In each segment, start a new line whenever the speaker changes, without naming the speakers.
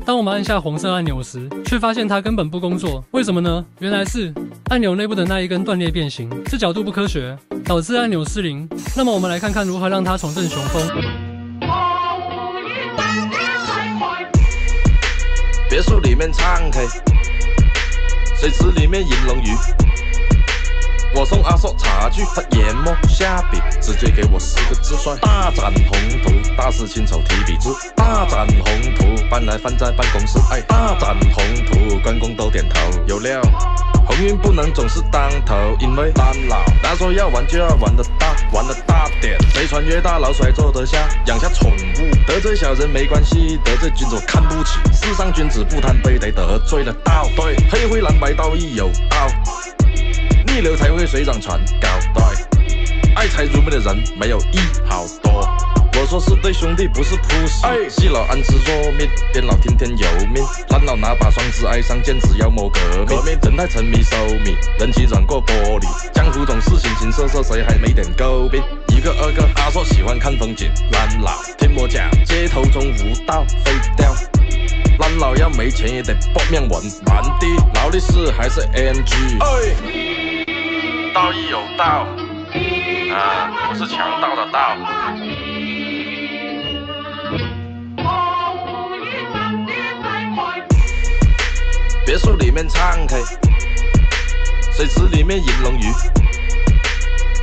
当我们按下红色按钮时，却发现它根本不工作。为什么呢？原来是按钮内部的那一根断裂变形，是角度不科学，导致按钮失灵。那么我们来看看如何让它重振雄风。
别墅里面唱 K， 水池里面银龙鱼。我送阿硕茶具，他研磨下笔，直接给我4个字帅：大展宏图，大肆亲手提笔字。大展宏图，搬来放在办公室。哎，大展宏图，关公都点头，有料。鸿运不能总是当头，因为当老。他说要玩就要玩得大，玩得大点。谁穿越大老帅坐得下，养下宠物。得罪小人没关系，得罪君主看不起。世上君子不贪杯，得得罪了道。对，黑灰蓝白道义有道。逆流才会水涨船高，对，爱财如命的人没有一好多。我说是对兄弟，不是扑死。细老安吃弱命，边老听天由命。蓝老拿把双子爱上剑，只要谋革命。人太沉迷收米，人情软过玻璃。江湖总是形形色色，谁还没点诟病？一个二个阿硕喜欢看风景，蓝老听我讲，街头中无道废掉。蓝老要没钱也得搏命玩，蛮的劳力士还是 AMG。道义有道，不是强盗的盗。别墅里面唱 K， 水池里面银龙鱼。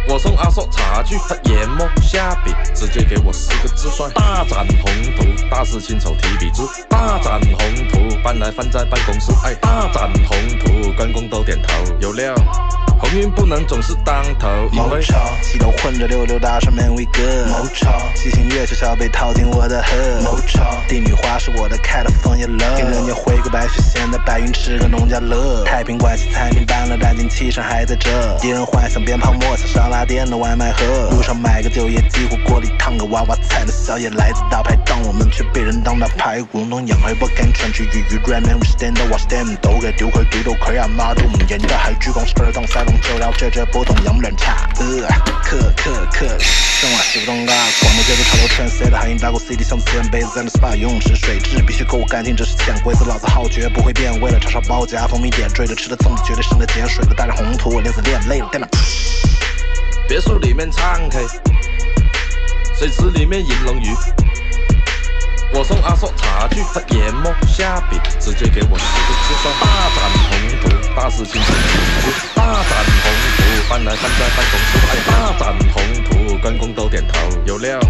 我送阿硕茶具，他研磨下笔，直接给我4个字帅：大展宏图，大肆亲手提笔字。大展宏图，搬来放在办公室。哎，大展宏图，关公都点头，有料。鸿运不能总是当头，因为
西头混着溜溜大上面威哥。七星月学校被套进我的河。帝女花是我的开的枫叶乐，听人家回归白雪仙的白云吃个农家乐。太平关系餐厅搬了，但进气上还在这。敌人幻想鞭炮莫想沙拉店的外卖盒。路上买个酒也几乎锅里烫个娃娃菜的宵夜来自大排档，我们却被人当大排骨弄养儿不敢穿去鱼鱼软绵 we stand up 我 stand 都给丢块丢都可以啊妈的我们演的还鞠躬是个当塞龙就聊这不同样冷茶生化西服东嘎广播节奏潮流全塞的海印打过 CD 像自然杯子在那 SPA 游泳池水质必须够干净，这是潜规则，老子好绝不会变，为了炒烧包夹蜂蜜点缀着吃的粽子绝对生的碱水的大着红土，我连死练累了电脑。
别墅里面唱 K， 水池里面银龙鱼。我送阿硕茶具，他研磨下笔，直接给我4个字帅：大展宏图，大肆亲手提笔字。大展宏图，搬来放在办公室。哎，大展宏图，关公都点头，有料。